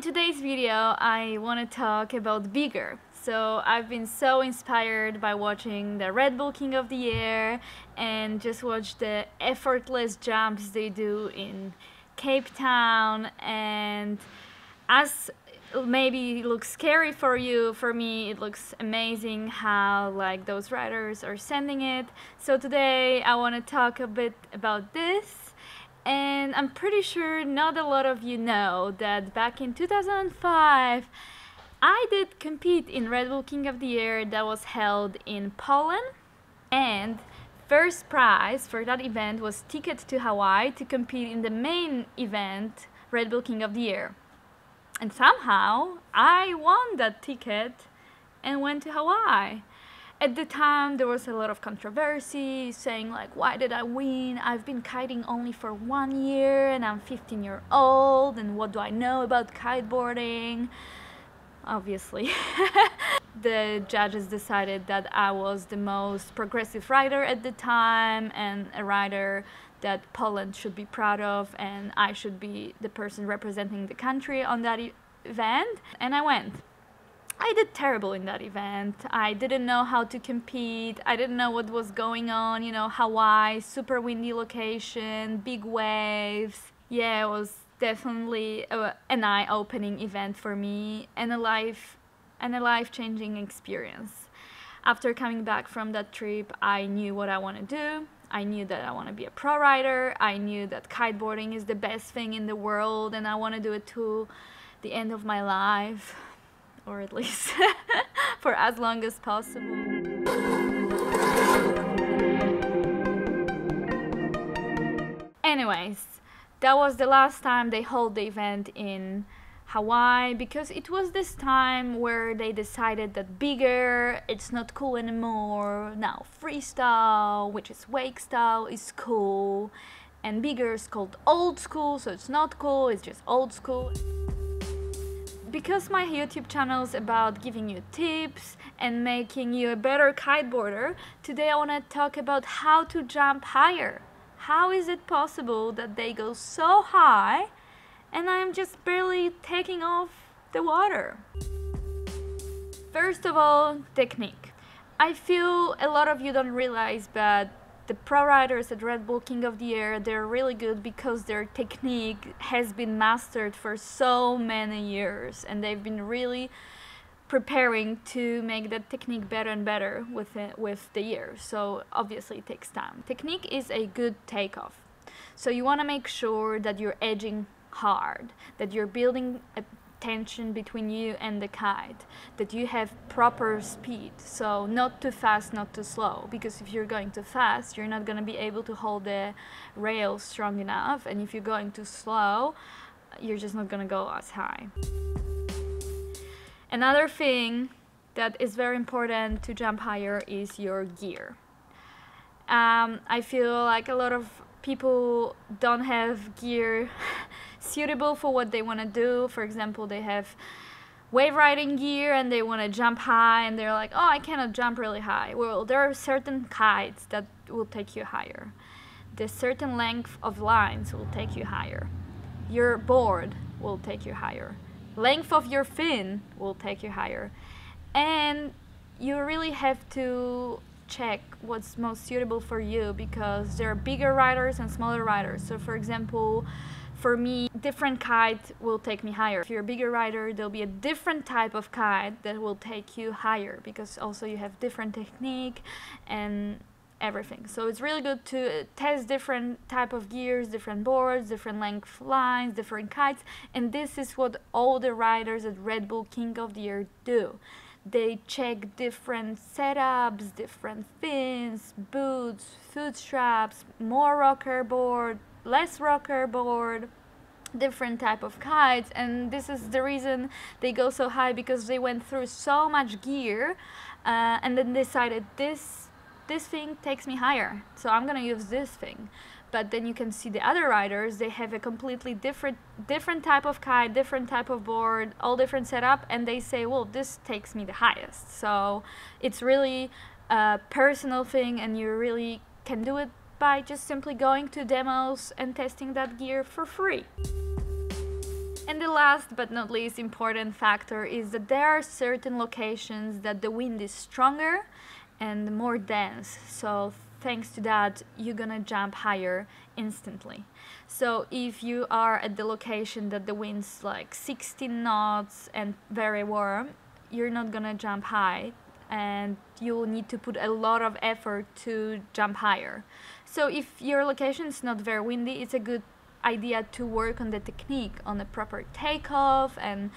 in today's video, I want to talk about bigger. So I've been so inspired by watching the Red Bull King of the Air and just watch the effortless jumps they do in Cape Town. And as maybe it looks scary for you, for me it looks amazing how like those riders are sending it. So today I want to talk a bit about this. And I'm pretty sure not a lot of you know that back in 2005 I did compete in Red Bull King of the Air that was held in Poland, and first prize for that event was ticket to Hawaii to compete in the main event, Red Bull King of the Air. And somehow I won that ticket and went to Hawaii. At the time there was a lot of controversy saying like, why did I win? I've been kiting only for 1 year and I'm 15 years old, and what do I know about kiteboarding? Obviously. The judges decided that I was the most progressive rider at the time and a rider that Poland should be proud of, and I should be the person representing the country on that event. And I went. I did terrible in that event. I didn't know how to compete. I didn't know what was going on. You know, Hawaii, super windy location, big waves. Yeah, it was definitely an eye-opening event for me and a life-changing experience. After coming back from that trip, I knew what I want to do. I knew that I want to be a pro rider. I knew that kiteboarding is the best thing in the world and I want to do it to the end of my life, or at least for as long as possible. Anyways, that was the last time they held the event in Hawaii, because it was this time where they decided that bigger, it's not cool anymore. Now freestyle, which is wake style, is cool, and bigger is called old school, so it's not cool, it's just old school. Because my YouTube channel is about giving you tips and making you a better kiteboarder, today I want to talk about how to jump higher. How is it possible that they go so high and I'm just barely taking off the water? First of all, technique. I feel a lot of you don't realize, but the pro riders at Red Bull King of the Air, they're really good because their technique has been mastered for so many years, and they've been really preparing to make that technique better and better with the years. So obviously it takes time. Technique is a good takeoff. So you want to make sure that you're edging hard, that you're building a tension between you and the kite, that you have proper speed, so not too fast, not too slow, because if you're going too fast you're not going to be able to hold the rail strong enough, and if you're going too slow you're just not going to go as high. Another thing that is very important to jump higher is your gear. I feel like a lot of people don't have gear suitable for what they want to do. For example, they have wave riding gear and they want to jump high, and they're like, oh, I cannot jump really high. Well, there are certain kites that will take you higher. The certain length of lines will take you higher. Your board will take you higher. Length of your fin will take you higher. And you really have to check what's most suitable for you, because there are bigger riders and smaller riders. So for example, for me, different kite will take me higher. If you're a bigger rider, there'll be a different type of kite that will take you higher, because also you have different technique and everything. So it's really good to test different type of gears, different boards, different length lines, different kites, and this is what all the riders at Red Bull King of the Air do. They check different setups, different fins, boots, foot straps, more rocker board, less rocker board, different type of kites, and this is the reason they go so high, because they went through so much gear and then decided this thing takes me higher, so I'm gonna use this thing. But then you can see the other riders, they have a completely different type of kite, different type of board, all different setup, and they say, well, this takes me the highest. So it's really a personal thing, and you really can do it by just simply going to demos and testing that gear for free. And the last but not least important factor is that there are certain locations that the wind is stronger and more dense. So thanks to that, you're gonna jump higher instantly. So if you are at the location that the wind's like 16 knots and very warm, you're not gonna jump high, and you'll need to put a lot of effort to jump higher. So if your location is not very windy, it's a good idea to work on the technique, on the proper takeoff and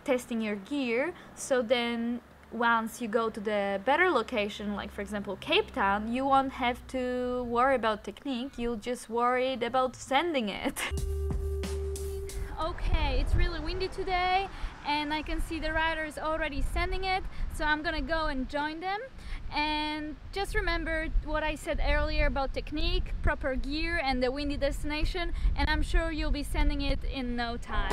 testing your gear. So then once you go to the better location, like for example Cape Town, you won't have to worry about technique, you'll just worry about sending it. Okay, it's really windy today and I can see the riders already sending it, so I'm gonna go and join them. And just remember what I said earlier about technique, proper gear and the windy destination, and I'm sure you'll be sending it in no time.